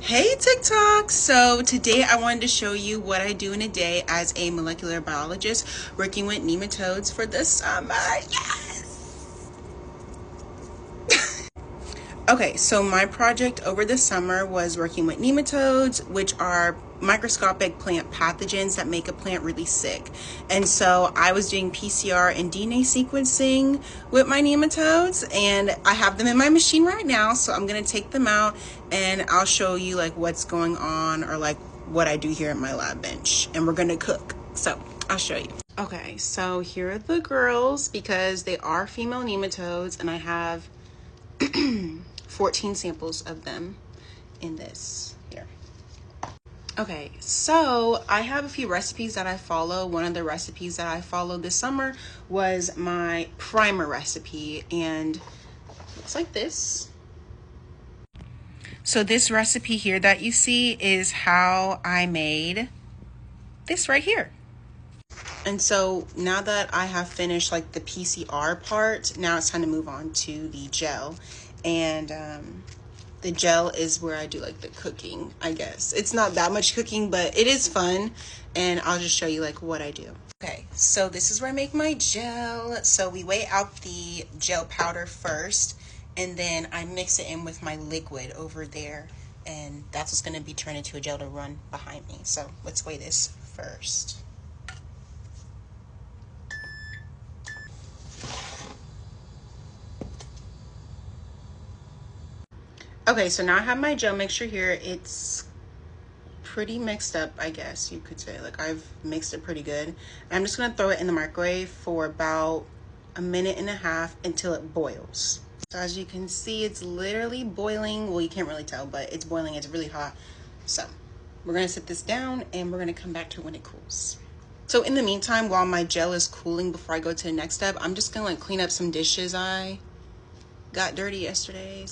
Hey TikTok! So today I wanted to show you what I do in a day as a molecular biologist working with nematodes for the summer. Yes! Okay, so my project over the summer was working with nematodes, which are microscopic plant pathogens that make a plant really sick. And so I was doing PCR and DNA sequencing with my nematodes, and I have them in my machine right now. So I'm gonna take them out and I'll show you like what's going on or like what I do here at my lab bench. And we're gonna cook. So I'll show you. Okay, so here are the girls because they are female nematodes, and I have 14 samples of them in this here. Okay, so I have a few recipes that I follow. One of the recipes that I followed this summer was my primer recipe, and it's like this. So this recipe here that you see is how I made this right here. And so now that I have finished like the PCR part, now it's time to move on to the gel. And the gel is where I do like the cooking, I guess. It's not that much cooking, but it is fun. And I'll just show you like what I do. Okay, so this is where I make my gel. So we weigh out the gel powder first, and then I mix it in with my liquid over there. And that's what's gonna be turned into a gel to run behind me. So let's weigh this first. Okay, so now I have my gel mixture here. It's pretty mixed up, I guess you could say. Like, I've mixed it pretty good. I'm just gonna throw it in the microwave for about a minute and a half until it boils. So as you can see, it's literally boiling. Well, you can't really tell, but it's boiling. It's really hot. So we're gonna set this down and we're gonna come back to it when it cools. So in the meantime, while my gel is cooling before I go to the next step, I'm just gonna like clean up some dishes I got dirty yesterday.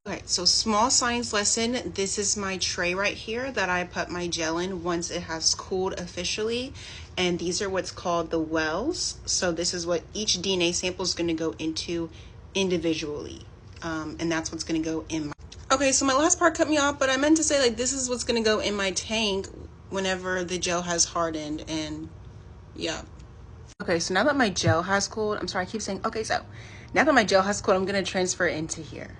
Okay, so small science lesson. This is my tray right here that I put my gel in once it has cooled officially. And these are what's called the wells. So this is what each DNA sample is going to go into individually. And that's what's going to go in my... Okay, so my last part cut me off, but I meant to say like this is what's going to go in my tank whenever the gel has hardened. And yeah. Okay, so now that my gel has cooled, I'm sorry, I keep saying, okay, so now that my gel has cooled, I'm going to transfer it into here.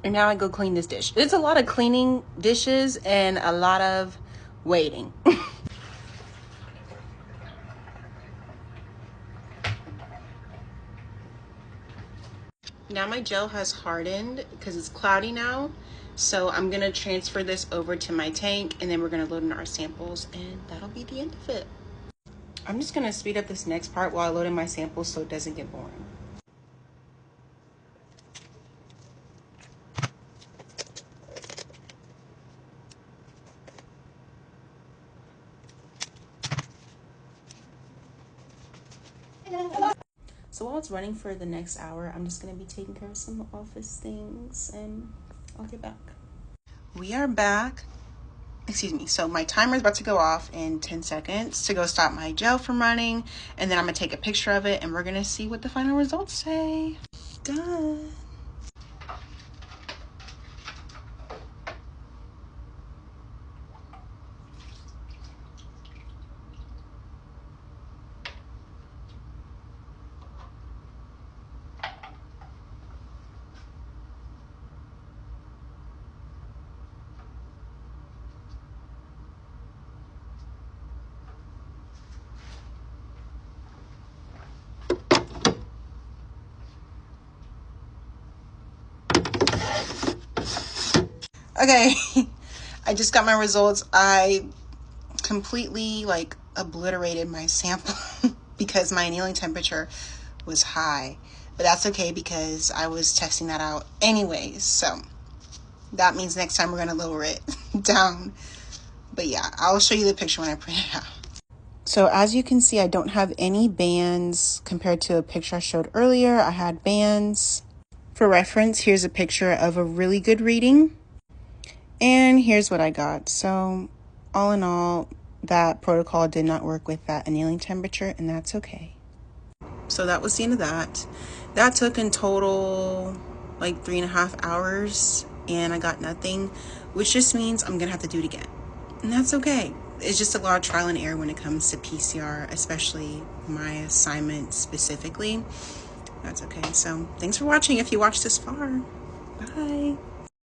And now I go clean this dish. It's a lot of cleaning dishes and a lot of waiting. Now my gel has hardened because it's cloudy now. So I'm gonna transfer this over to my tank, and then we're gonna load in our samples, and that'll be the end of it. I'm just gonna speed up this next part while I load in my samples so it doesn't get boring. So while it's running for the next hour, I'm just gonna be taking care of some office things, and I'll get back. We are back. Excuse me. So my timer is about to go off in 10 seconds to go stop my gel from running, and then I'm gonna take a picture of it and we're gonna see what the final results say. Done. Okay, I just got my results. I completely like obliterated my sample because my annealing temperature was high, but that's okay because I was testing that out anyways. So that means next time we're gonna lower it down. But yeah, I'll show you the picture when I print it out. So as you can see, I don't have any bands compared to a picture I showed earlier. I had bands. For reference, here's a picture of a really good reading. And here's what I got. So all in all, that protocol did not work with that annealing temperature, and that's okay. So that was the end of that. That took in total like 3.5 hours, and I got nothing, which just means I'm gonna have to do it again. And that's okay. It's just a lot of trial and error when it comes to PCR, especially my assignment specifically. That's okay. So thanks for watching if you watched this far. Bye.